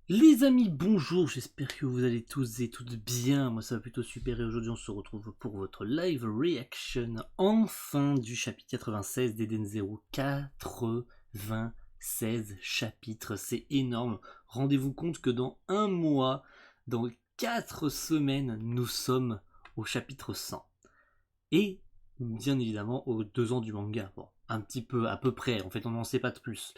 Les amis, bonjour, j'espère que vous allez tous et toutes bien, moi ça va plutôt super et aujourd'hui on se retrouve pour votre live reaction enfin du chapitre 96 d'Eden Zero. 96 chapitres, c'est énorme. Rendez-vous compte que dans un mois, dans 4 semaines, nous sommes au chapitre 100. Et bien évidemment aux 2 ans du manga. Bon, un petit peu, à peu près, en fait on n'en sait pas de plus.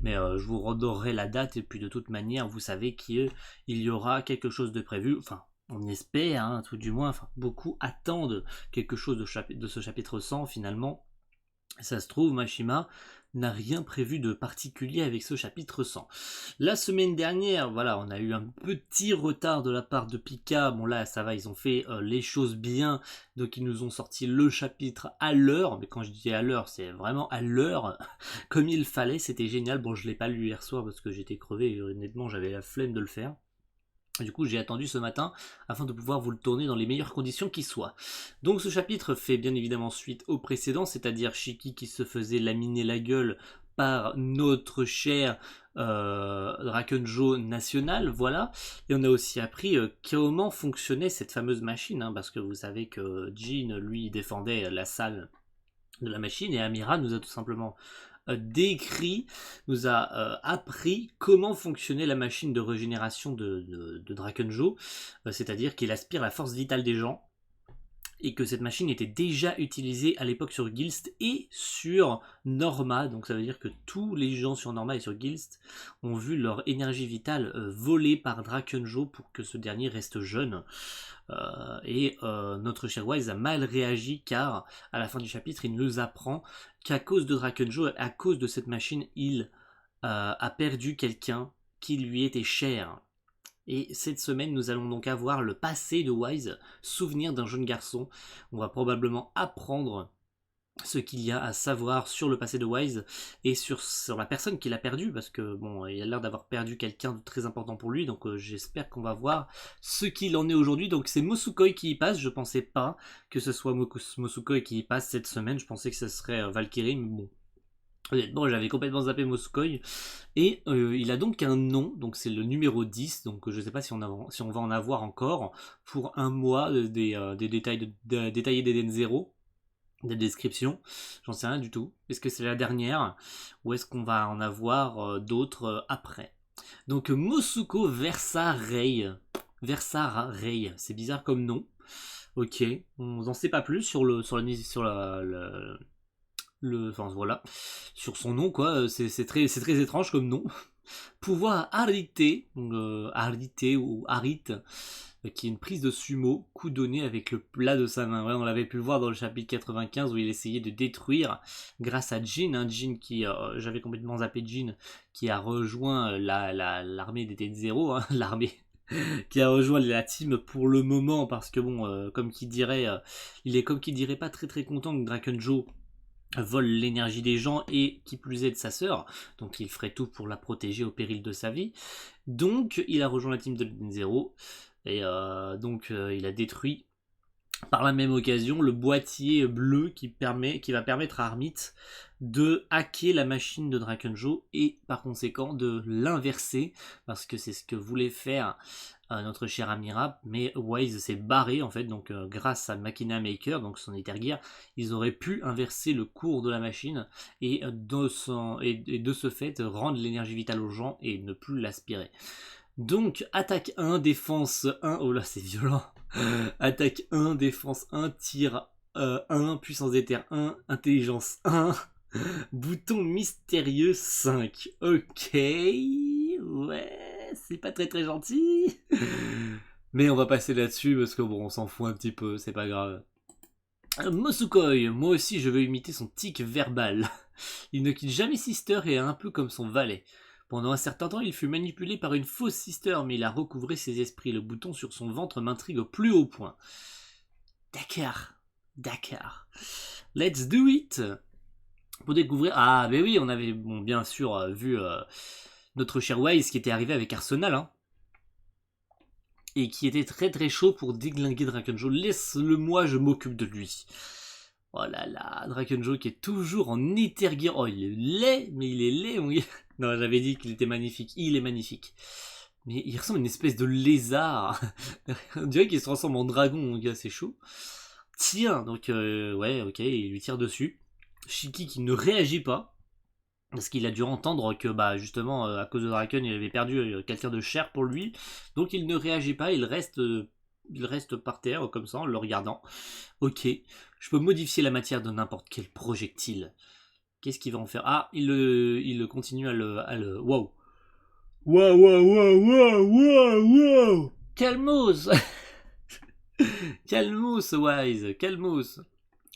Mais je vous redorerai la date et puis de toute manière vous savez qu'il y aura quelque chose de prévu. Enfin, on espère, hein, tout du moins, enfin, beaucoup attendent quelque chose de ce chapitre 100 finalement. Ça se trouve, Mashima n'a rien prévu de particulier avec ce chapitre 100. La semaine dernière, voilà, on a eu un petit retard de la part de Pika. Bon là, ça va, ils ont fait les choses bien. Donc ils nous ont sorti le chapitre à l'heure. Mais quand je dis à l'heure, c'est vraiment à l'heure. Comme il fallait, c'était génial. Bon, je l'ai pas lu hier soir parce que j'étais crevé et honnêtement, j'avais la flemme de le faire. Du coup, j'ai attendu ce matin afin de pouvoir vous le tourner dans les meilleures conditions qui soient. Donc ce chapitre fait bien évidemment suite au précédent, c'est-à-dire Shiki qui se faisait laminer la gueule par notre cher Drakenjo national, voilà. Et on a aussi appris comment fonctionnait cette fameuse machine, hein, parce que vous savez que Jin, lui, défendait la salle de la machine et Amira nous a tout simplement décrit, nous a appris comment fonctionnait la machine de régénération de Drakenjo, c'est-à-dire qu'il aspire la force vitale des gens et que cette machine était déjà utilisée à l'époque sur Gilst et sur Norma, donc ça veut dire que tous les gens sur Norma et sur Gilst ont vu leur énergie vitale volée par Drakenjo pour que ce dernier reste jeune. Notre cher Wise a mal réagi car à la fin du chapitre il nous apprend qu'à cause de Drakenjo, à cause de cette machine, il a perdu quelqu'un qui lui était cher. Et cette semaine, nous allons donc avoir le passé de Wise, souvenir d'un jeune garçon. On va probablement apprendre ce qu'il y a à savoir sur le passé de Wise et sur la personne qu'il a perdue, parce que bon, il a l'air d'avoir perdu quelqu'un de très important pour lui, donc j'espère qu'on va voir ce qu'il en est aujourd'hui. Donc c'est Mosukoi qui y passe, je pensais pas que ce soit Mosukoi qui y passe cette semaine, je pensais que ce serait Valkyrie, mais bon. Honnêtement, j'avais complètement zappé Mosukoi. Et il a donc un nom, donc c'est le numéro 10, donc je ne sais pas si on va en avoir encore pour un mois des détails détaillés d'Eden Zero, des descriptions, j'en sais rien du tout. Est-ce que c'est la dernière ou est-ce qu'on va en avoir d'autres après? Donc Mosuko Versa Rei, c'est bizarre comme nom. Ok, on n'en sait pas plus enfin voilà, sur son nom quoi. C'est très étrange comme nom. Pouvoir arrêter, arrêter ou harit, qui est une prise de sumo, coup donné avec le plat de sa main. Ouais, on l'avait pu le voir dans le chapitre 95 où il essayait de détruire grâce à Jin, hein, Jin qui, j'avais complètement zappé Jin, qui a rejoint l'armée des T0, hein, l'armée qui a rejoint la team pour le moment parce que bon, comme qui dirait, il est comme qui dirait pas très très content que Drakenjo vole l'énergie des gens et qui plus est de sa sœur, donc il ferait tout pour la protéger au péril de sa vie. Donc il a rejoint la team de Zero et il a détruit par la même occasion le boîtier bleu qui va permettre à Armit de hacker la machine de Drakenjo et par conséquent de l'inverser parce que c'est ce que voulait faire notre cher Amira, mais Wise s'est barré en fait, donc grâce à Machina Maker, donc son Ether ils auraient pu inverser le cours de la machine et de ce fait rendre l'énergie vitale aux gens et ne plus l'aspirer. Donc attaque 1, défense 1, oh là c'est violent. Attaque 1, défense 1, tir 1, puissance d'éther 1, intelligence 1, bouton mystérieux 5. Ok, ouais, c'est pas très très gentil. Mais on va passer là-dessus parce que bon, on s'en fout un petit peu, c'est pas grave. Mosukoi, moi aussi je veux imiter son tic verbal. Il ne quitte jamais Sister et est un peu comme son valet. Pendant un certain temps, il fut manipulé par une fausse Sister, mais il a recouvré ses esprits. Le bouton sur son ventre m'intrigue au plus haut point. D'accord, d'accord. Let's do it. Pour découvrir... Ah, mais oui, on avait bon, bien sûr vu notre cher Wise qui était arrivé avec Arsenal, hein, et qui était très très chaud pour déglinguer Drakenjo. Laisse-le moi, je m'occupe de lui. Oh là là, Drakenjo qui est toujours en Ether Gear. Oh, il est laid, mais il est laid. Non, j'avais dit qu'il était magnifique. Il est magnifique. Mais il ressemble à une espèce de lézard. On dirait qu'il se transforme en dragon, mon gars, c'est chaud. Tiens, donc ouais, ok, il lui tire dessus. Shiki qui ne réagit pas. Parce qu'il a dû entendre que, bah, justement, à cause de Draken, il avait perdu quelqu'un de cher pour lui. Donc il ne réagit pas, il reste par terre, comme ça, en le regardant. Ok, je peux modifier la matière de n'importe quel projectile. Qu'est-ce qu'il va en faire? Ah, il continue à le... Wow. Wow, wow, wow, wow, wow, wow. Calmos. Calmos, Wise, calmos.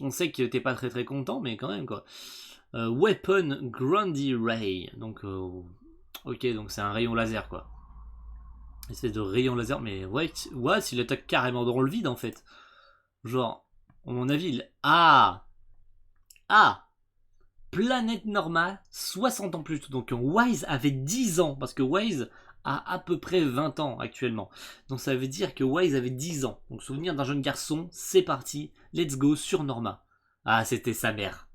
On sait que t'es pas très très content, mais quand même, quoi. Weapon Grundy Ray. Donc, ok, donc c'est un rayon laser, quoi. Une espèce de rayon laser, mais ouais, il attaque carrément dans le vide, en fait. Genre, à mon avis, Ah! Ah! Planète Norma, 60 ans plus tôt. Donc Wise avait 10 ans, parce que Wise a à peu près 20 ans actuellement. Donc ça veut dire que Wise avait 10 ans. Donc souvenir d'un jeune garçon, c'est parti, let's go sur Norma. Ah, c'était sa mère.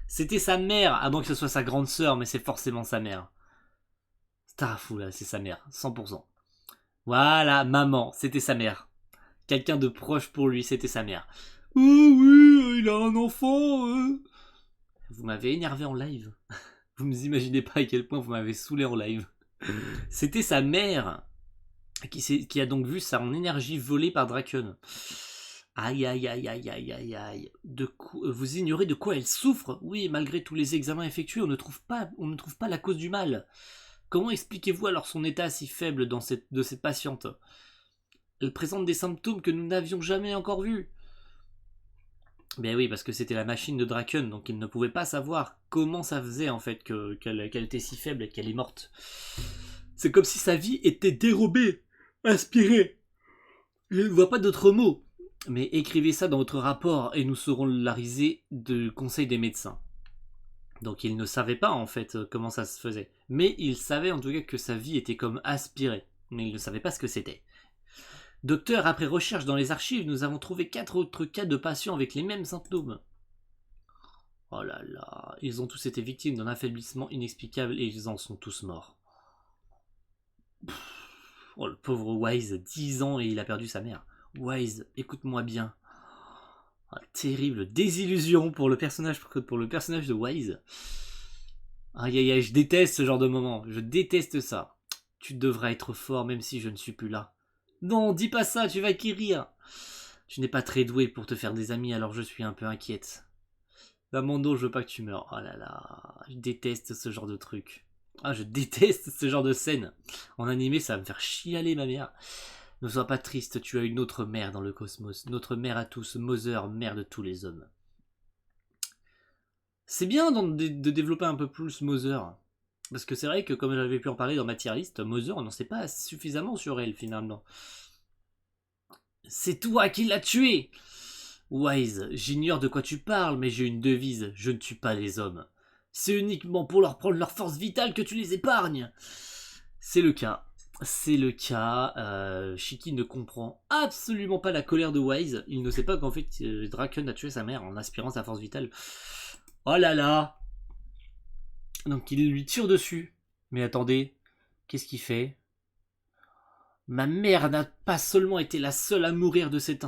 C'était sa mère, à moins que ce soit sa grande sœur, mais c'est forcément sa mère. Starfou là, c'est sa mère, 100%. Voilà, maman, c'était sa mère. Quelqu'un de proche pour lui, c'était sa mère. Oh oui, il a un enfant. Vous m'avez énervé en live. Vous ne imaginez pas à quel point vous m'avez saoulé en live. C'était sa mère qui a donc vu son énergie volée par Draken. Aïe aïe aïe aïe aïe aïe aïe. Vous ignorez de quoi elle souffre? Oui, malgré tous les examens effectués, on ne trouve pas la cause du mal. Comment expliquez-vous alors son état si faible de cette patiente? Elle présente des symptômes que nous n'avions jamais encore vus. Ben oui, parce que c'était la machine de Draken, donc il ne pouvait pas savoir comment ça faisait en fait qu'elle était si faible et qu'elle est morte. C'est comme si sa vie était dérobée, aspirée. Je ne vois pas d'autres mots. Mais écrivez ça dans votre rapport et nous saurons la risée du conseil des médecins. Donc il ne savait pas en fait comment ça se faisait. Mais il savait en tout cas que sa vie était comme aspirée. Mais il ne savait pas ce que c'était. Docteur, après recherche dans les archives, nous avons trouvé 4 autres cas de patients avec les mêmes symptômes. Oh là là, ils ont tous été victimes d'un affaiblissement inexplicable et ils en sont tous morts. Oh le pauvre Wise, 10 ans et il a perdu sa mère. Wise, écoute-moi bien. Oh, terrible désillusion pour le personnage de Wise. Aïe aïe aïe, je déteste ce genre de moment, je déteste ça. Tu devras être fort même si je ne suis plus là. Non, dis pas ça, tu vas guérir. Tu n'es pas très doué pour te faire des amis, alors je suis un peu inquiète. Amando, je veux pas que tu meurs. Oh là là, je déteste ce genre de truc. Ah, je déteste ce genre de scène. En animé, ça va me faire chialer ma mère. Ne sois pas triste, tu as une autre mère dans le cosmos. Notre mère à tous, Mother, mère de tous les hommes. C'est bien de développer un peu plus Mother. Parce que c'est vrai que comme j'avais pu en parler dans ma tier list, Mother, on n'en sait pas suffisamment sur elle finalement. C'est toi qui l'as tué! Wise, j'ignore de quoi tu parles, mais j'ai une devise, je ne tue pas les hommes. C'est uniquement pour leur prendre leur force vitale que tu les épargnes. C'est le cas. C'est le cas. Shiki ne comprend absolument pas la colère de Wise. Il ne sait pas qu'en fait Draken a tué sa mère en aspirant sa force vitale. Oh là là! Donc il lui tire dessus. Mais attendez, qu'est-ce qu'il fait? Ma mère n'a pas seulement été la seule à mourir de cet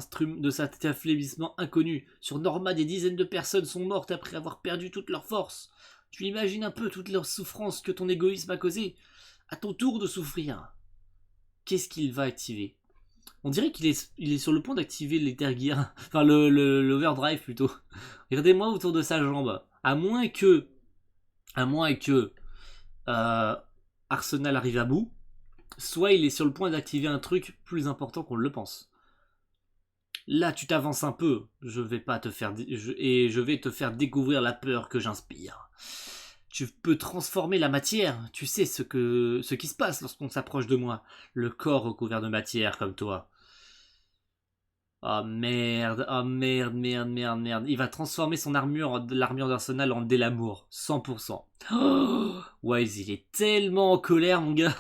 affaiblissement inconnu. Sur Norma, des dizaines de personnes sont mortes après avoir perdu toute leur force. Tu imagines un peu toute leur souffrance que ton égoïsme a causée. À ton tour de souffrir. Qu'est-ce qu'il va activer? On dirait qu'il est sur le point d'activer l'Ethergear. Enfin, l'Overdrive plutôt. Regardez-moi autour de sa jambe. À moins que euh, Arsenal arrive à bout, soit il est sur le point d'activer un truc plus important qu'on le pense. Là, tu t'avances un peu. Je vais te faire découvrir la peur que j'inspire. Tu peux transformer la matière. Tu sais ce qui se passe lorsqu'on s'approche de moi. Le corps recouvert de matière comme toi. Oh merde, oh merde, merde, merde, merde. Il va transformer l'armure d'Arsenal en délamour. 100%. Oh, Wise, il est tellement en colère, mon gars.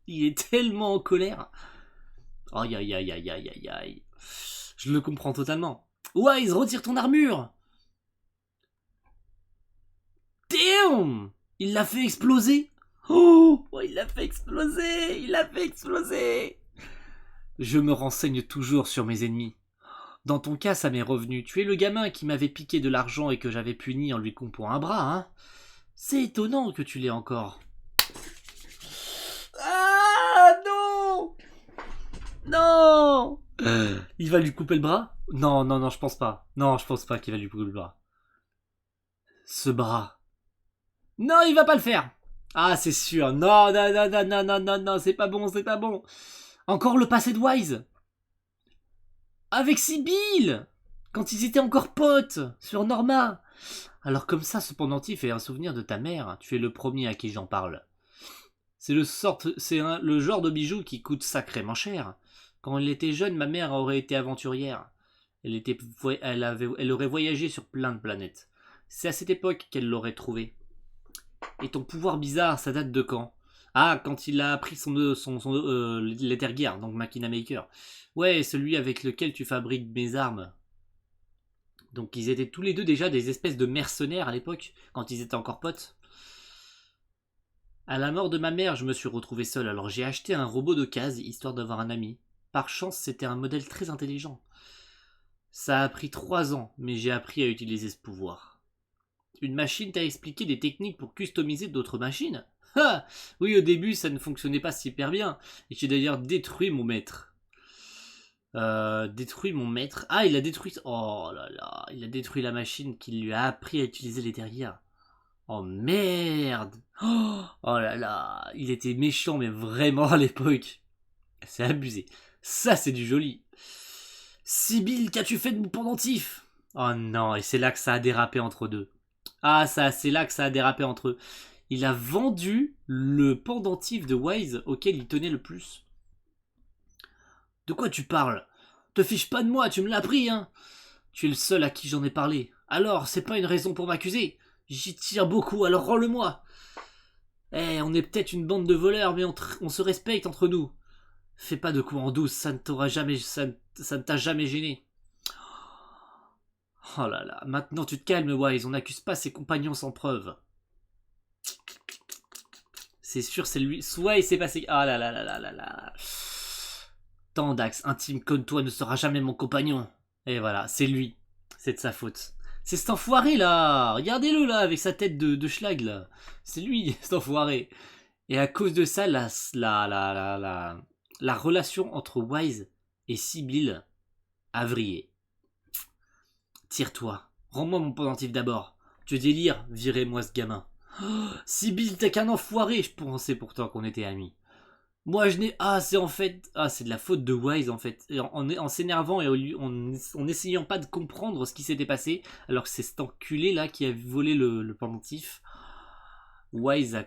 Il est tellement en colère. Aïe, aïe, aïe, aïe, aïe, aïe, aïe. Je le comprends totalement. Wise, retire ton armure. Damn! Il l'a fait exploser. Oh, oh, il l'a fait exploser. Il l'a fait exploser. Je me renseigne toujours sur mes ennemis. Dans ton cas, ça m'est revenu. Tu es le gamin qui m'avait piqué de l'argent et que j'avais puni en lui coupant un bras, hein? C'est étonnant que tu l'aies encore. Ah non! Non! Il va lui couper le bras? Non, non, non, je pense pas. Non, je pense pas qu'il va lui couper le bras. Ce bras. Non, il va pas le faire! Ah, c'est sûr. Non, non, non, non, non, non, non, non, c'est pas bon, c'est pas bon. Encore le passé de Wise. Avec Sibyl! Quand ils étaient encore potes, sur Norma. Alors comme ça, ce pendentif est un souvenir de ta mère. Tu es le premier à qui j'en parle. Le genre de bijou qui coûte sacrément cher. Quand elle était jeune, ma mère aurait été aventurière. Elle aurait voyagé sur plein de planètes. C'est à cette époque qu'elle l'aurait trouvé. Et ton pouvoir bizarre, ça date de quand? Ah, quand il a appris l'Ether Gear, donc Machina Maker. Ouais, celui avec lequel tu fabriques mes armes. Donc ils étaient tous les deux déjà des espèces de mercenaires à l'époque, quand ils étaient encore potes. À la mort de ma mère, je me suis retrouvé seul, alors j'ai acheté un robot d'occasion, histoire d'avoir un ami. Par chance, c'était un modèle très intelligent. Ça a pris 3 ans, mais j'ai appris à utiliser ce pouvoir. Une machine t'a expliqué des techniques pour customiser d'autres machines? Ah! Oui, au début, ça ne fonctionnait pas super bien, et j'ai d'ailleurs détruit mon maître. Détruit mon maître. Ah, il a détruit... Oh là là, il a détruit la machine qui lui a appris à utiliser les derrières. Oh merde! Oh là là, il était méchant, mais vraiment à l'époque. C'est abusé. Ça, c'est du joli. Sibyl, qu'as-tu fait de mon pendentif? Oh non, et c'est là que ça a dérapé entre deux. Ah, ça, c'est là que ça a dérapé entre eux. Il a vendu le pendentif de Wise auquel il tenait le plus. De quoi tu parles? Te fiche pas de moi, tu me l'as pris, hein? Tu es le seul à qui j'en ai parlé. Alors, c'est pas une raison pour m'accuser. J'y tire beaucoup, alors rends-le-moi. Eh, on est peut-être une bande de voleurs, mais on se respecte entre nous. Fais pas de coups en douce, ça ne t'a jamais gêné. Oh là là, maintenant tu te calmes, Wise, on n'accuse pas ses compagnons sans preuve. C'est sûr, c'est lui. Soit il s'est passé. Ah là là là là là là. Tandax, intime comme toi, ne sera jamais mon compagnon. Et voilà, c'est lui. C'est de sa faute. C'est cet enfoiré là. Regardez-le là, avec sa tête de schlag là. C'est lui, cet enfoiré. Et à cause de ça, la relation entre Wise et Sibyl a vrillé. Tire-toi. Rends-moi mon pendentif d'abord. Tu délires, virez-moi ce gamin. Oh, Sibyl, t'es qu'un enfoiré. Je pensais pourtant qu'on était amis. Moi je n'ai... Ah c'est en fait... Ah c'est de la faute de Wise en fait. En s'énervant et en essayant pas de comprendre ce qui s'était passé, alors que c'est cet enculé là qui a volé le pendentif. Wise a...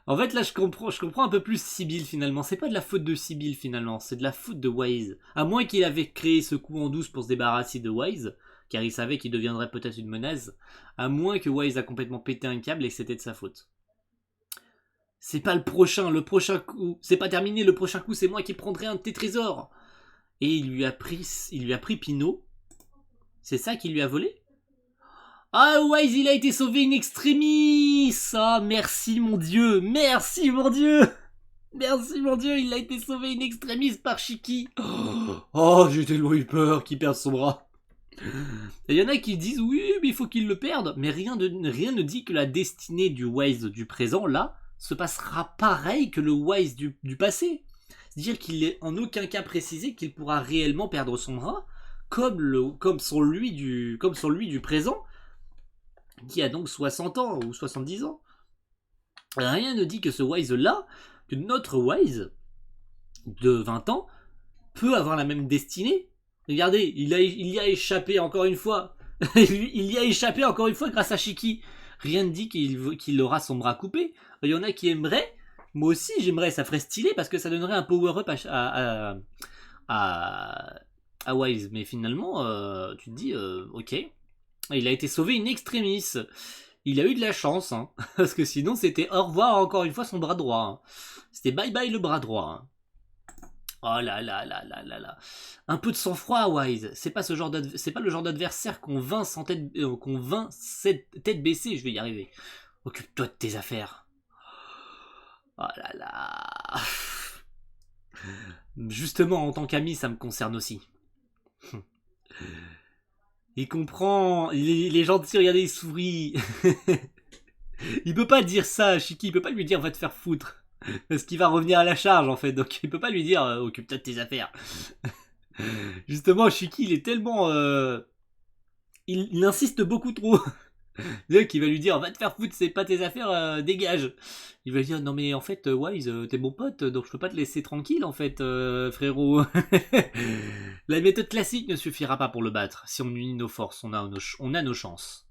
En fait là je comprends un peu plus Sibyl finalement. C'est pas de la faute de Sibyl finalement, c'est de la faute de Wise. À moins qu'il avait créé ce coup en douce pour se débarrasser de Wise, car il savait qu'il deviendrait peut-être une menace. À moins que Wise a complètement pété un câble et que c'était de sa faute. C'est pas le prochain coup, c'est pas terminé, le prochain coup c'est moi qui prendrai un de tes trésors. Et il lui a pris Pinot. C'est ça qu'il lui a volé? Ah Wise, il a été sauvé in extremis. Ah merci mon dieu, merci mon dieu. Merci mon dieu, il a été sauvé in extremis par Shiki. Oh, j'ai tellement eu peur qu'il perde son bras. Il y en a qui disent oui, mais il faut qu'il le perde. Mais rien ne dit que la destinée du Wise du présent, là, se passera pareil que le Wise du passé. C'est-à-dire qu'il est en aucun cas précisé qu'il pourra réellement perdre son bras, comme son lui du présent, qui a donc 60 ans ou 70 ans. Rien ne dit que ce Wise-là, que notre Wise de 20 ans, peut avoir la même destinée. Regardez, il y a échappé encore une fois. Il y a échappé encore une fois grâce à Shiki. Rien ne dit qu'il aura son bras coupé. Il y en a qui aimeraient. Moi aussi, j'aimerais. Ça ferait stylé parce que ça donnerait un power-up à Wise. Mais finalement, tu te dis, ok. Il a été sauvé in extremis. Il a eu de la chance. Hein, parce que sinon, c'était au revoir encore une fois son bras droit. Hein. C'était bye bye le bras droit. Hein. Oh là là là là là là. Un peu de sang-froid, Wise. C'est pas le genre d'adversaire qu'on vainc tête baissée. Je vais y arriver. Occupe-toi de tes affaires. Oh là là. Justement, en tant qu'ami, ça me concerne aussi. Il comprend, il est gentil, regardez, il sourit. Il peut pas dire ça à Shiki, il peut pas lui dire va te faire foutre. Parce qu'il va revenir à la charge en fait, donc il peut pas lui dire occupe-toi de tes affaires. Justement, Shiki, il est tellement... il insiste beaucoup trop. Là, qui va lui dire va te faire foutre, c'est pas tes affaires, dégage. Il va lui dire non mais en fait Wise, t'es mon pote, donc je peux pas te laisser tranquille en fait, frérot. La méthode classique ne suffira pas pour le battre. Si on unit nos forces, on a nos chances.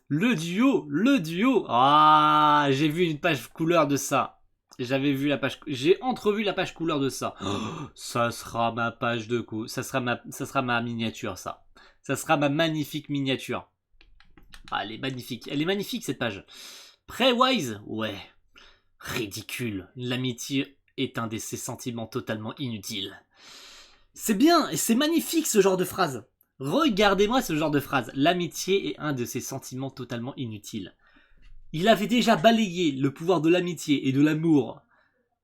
Le duo. Ah, j'ai vu une page couleur de ça. J'ai entrevu la page couleur de ça. Oh, ça sera ma page de coup. Ça sera ma miniature, ça. Ça sera ma magnifique miniature. Ah, elle est magnifique. Elle est magnifique, cette page. Prêt, Wise? Ouais. Ridicule. L'amitié est un de ces sentiments totalement inutiles. C'est bien, et c'est magnifique, ce genre de phrase. Regardez-moi ce genre de phrase. L'amitié est un de ces sentiments totalement inutiles. Il avait déjà balayé le pouvoir de l'amitié et de l'amour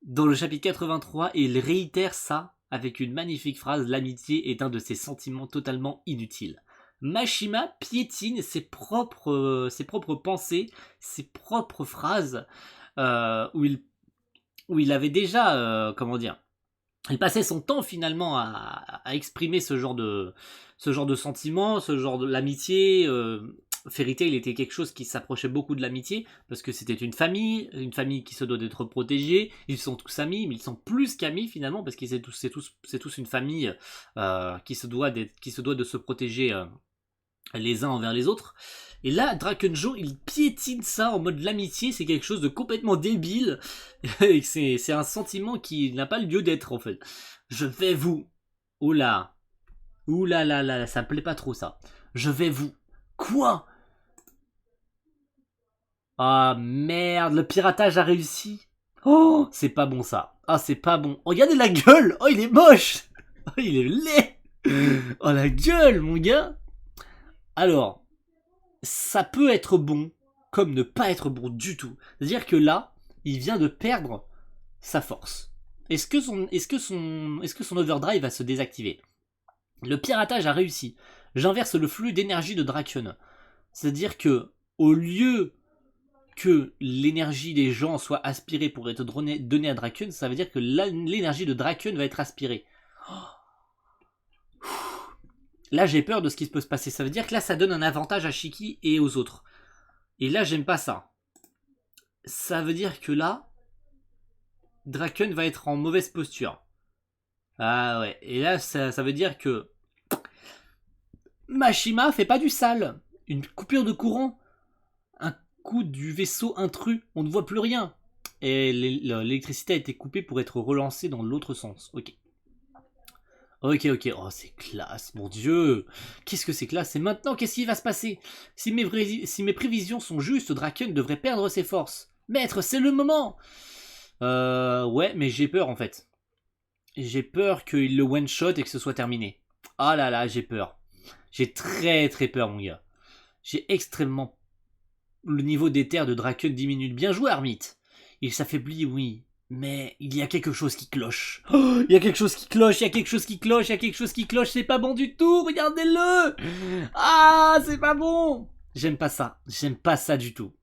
dans le chapitre 83 et il réitère ça avec une magnifique phrase. L'amitié est un de ces sentiments totalement inutiles. Mashima piétine ses propres pensées, ses propres phrases où il avait déjà, comment dire, il passait son temps finalement à exprimer ce genre de sentiments, ce genre de l'amitié. Fairy Tail était quelque chose qui s'approchait beaucoup de l'amitié parce que c'était une famille qui se doit d'être protégée. Ils sont tous amis, mais ils sont plus qu'amis finalement parce que c'est tous une famille qui se doit de se protéger les uns envers les autres. Et là, Drakenjo, il piétine ça en mode l'amitié, c'est quelque chose de complètement débile. Et c'est un sentiment qui n'a pas le lieu d'être en fait. Je vais vous. Oula. Oula là là, ça me plaît pas trop ça. Je vais vous. Quoi? Ah merde, le piratage a réussi. Oh, c'est pas bon ça. Ah, c'est pas bon. Oh, regardez la gueule. Oh, il est moche. Oh, il est laid. Oh, la gueule, mon gars. Alors, ça peut être bon, comme ne pas être bon du tout. C'est-à-dire que là, il vient de perdre sa force. Est-ce que son overdrive va se désactiver? Le piratage a réussi. J'inverse le flux d'énergie de Draken. C'est-à-dire que, au lieu que l'énergie des gens soit aspirée pour être donnée à Draken, ça veut dire que l'énergie de Draken va être aspirée. Là, j'ai peur de ce qui peut se passer. Ça veut dire que là, ça donne un avantage à Shiki et aux autres. Et là, j'aime pas ça. Ça veut dire que là, Draken va être en mauvaise posture. Ah ouais. Et là, ça veut dire que Mashima fait pas du sale. Une coupure de courant. Un coup du vaisseau intrus. On ne voit plus rien. Et l'électricité a été coupée pour être relancée dans l'autre sens. Ok. Ok. Oh, c'est classe, mon dieu. Qu'est-ce que c'est classe? Et maintenant, qu'est-ce qui va se passer? Si mes prévisions sont justes, Draken devrait perdre ses forces. Maître, c'est le moment. Ouais, mais j'ai peur en fait. J'ai peur qu'il le one-shot et que ce soit terminé. Ah là là, j'ai peur. J'ai très très peur, mon gars. J'ai extrêmement... Le niveau d'éther de Draken diminue. Bien joué, Armite. Il s'affaiblit, oui. Mais il y a quelque chose qui cloche. Oh, il y a quelque chose qui cloche, il y a quelque chose qui cloche, il y a quelque chose qui cloche. C'est pas bon du tout, regardez-le. Ah, c'est pas bon. J'aime pas ça. J'aime pas ça du tout.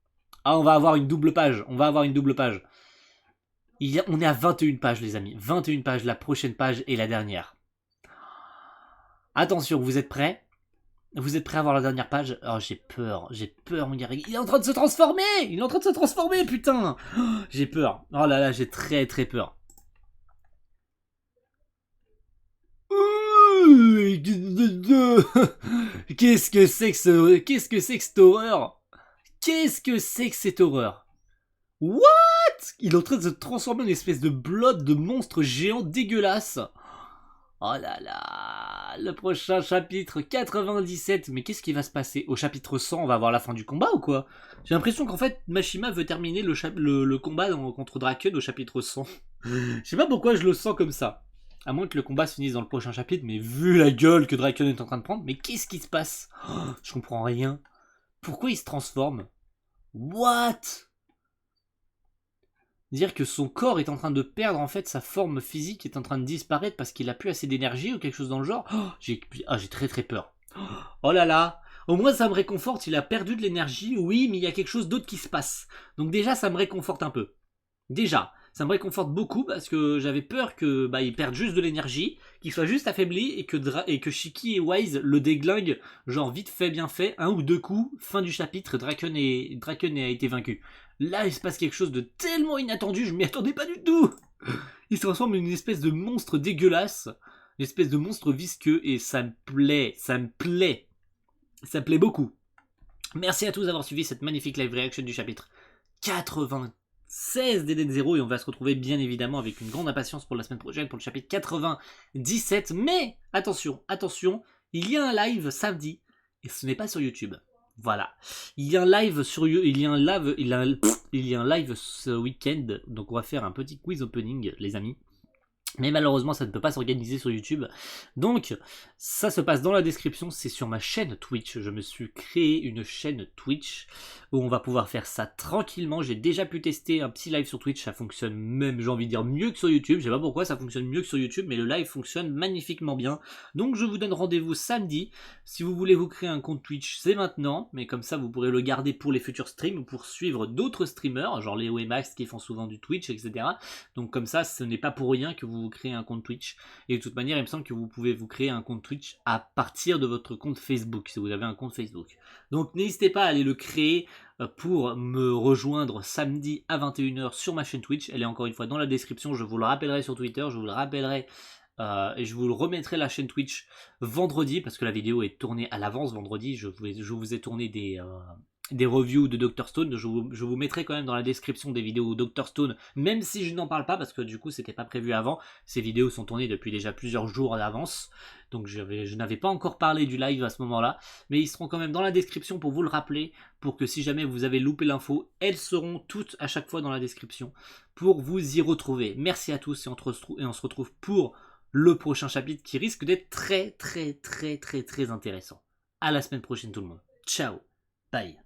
Ah, on va avoir une double page. On est à 21 pages, les amis. 21 pages, la prochaine page et la dernière. Attention, vous êtes prêts? Vous êtes prêts à voir la dernière page? Oh, j'ai peur, mon gars. Il est en train de se transformer, putain. Oh, j'ai peur. Oh là là, j'ai très très peur. Qu'est-ce que c'est que cette horreur? Qu'est-ce que c'est que cette horreur? What? Il est en train de se transformer en une espèce de blob de monstre géant dégueulasse. Oh là là, le prochain chapitre 97. Mais qu'est-ce qui va se passer? Au chapitre 100, on va avoir la fin du combat ou quoi? J'ai l'impression qu'en fait, Mashima veut terminer le combat contre Draken au chapitre 100. Je sais pas pourquoi je le sens comme ça. À moins que le combat se finisse dans le prochain chapitre, mais vu la gueule que Draken est en train de prendre, mais qu'est-ce qui se passe? Oh, je comprends rien. Pourquoi il se transforme? What? Dire que son corps est en train de perdre, en fait, sa forme physique est en train de disparaître parce qu'il a plus assez d'énergie ou quelque chose dans le genre. J'ai très très peur. Oh là là. Au moins ça me réconforte, il a perdu de l'énergie, oui, mais il y a quelque chose d'autre qui se passe. Donc déjà ça me réconforte un peu. Déjà, ça me réconforte beaucoup parce que j'avais peur que il perde juste de l'énergie, qu'il soit juste affaibli et que Shiki et Wise le déglinguent, genre vite fait, bien fait, un ou deux coups, fin du chapitre, Draken a été vaincu. Là, il se passe quelque chose de tellement inattendu, je m'y attendais pas du tout. Il se transforme en une espèce de monstre dégueulasse, une espèce de monstre visqueux, et ça me plaît, ça me plaît. Ça me plaît beaucoup. Merci à tous d'avoir suivi cette magnifique live reaction du chapitre 96 d'Eden Zero, et on va se retrouver bien évidemment avec une grande impatience pour la semaine prochaine pour le chapitre 97. Mais attention, attention, il y a un live samedi et ce n'est pas sur YouTube. Voilà, il y a un live sur il y a un live ce week-end, donc on va faire un petit quiz opening, les amis. Mais malheureusement, ça ne peut pas s'organiser sur YouTube. Donc, ça se passe dans la description, c'est sur ma chaîne Twitch. Je me suis créé une chaîne Twitch où on va pouvoir faire ça tranquillement. J'ai déjà pu tester un petit live sur Twitch, ça fonctionne même, j'ai envie de dire, mieux que sur YouTube. Je sais pas pourquoi ça fonctionne mieux que sur YouTube, mais le live fonctionne magnifiquement bien. Donc, je vous donne rendez-vous samedi. Si vous voulez vous créer un compte Twitch, c'est maintenant. Mais comme ça, vous pourrez le garder pour les futurs streams ou pour suivre d'autres streamers, genre Léo et Max qui font souvent du Twitch, etc. Donc comme ça, ce n'est pas pour rien que vous créez un compte Twitch. Et de toute manière, il me semble que vous pouvez vous créer un compte Twitch à partir de votre compte Facebook, si vous avez un compte Facebook. Donc n'hésitez pas à aller le créer pour me rejoindre samedi à 21h sur ma chaîne Twitch. Elle est encore une fois dans la description, je vous le rappellerai sur Twitter, je vous le rappellerai et je vous le remettrai la chaîne Twitch vendredi, parce que la vidéo est tournée à l'avance vendredi. Je vous ai tourné des reviews de Dr Stone. Je vous mettrai quand même dans la description des vidéos Dr Stone, même si je n'en parle pas parce que du coup c'était pas prévu avant. Ces vidéos sont tournées depuis déjà plusieurs jours à l'avance, donc je n'avais pas encore parlé du live à ce moment-là, mais ils seront quand même dans la description pour vous le rappeler, pour que si jamais vous avez loupé l'info, elles seront toutes à chaque fois dans la description pour vous y retrouver. Merci à tous et on se retrouve pour le prochain chapitre qui risque d'être très très très très très intéressant. À la semaine prochaine tout le monde. Ciao, bye.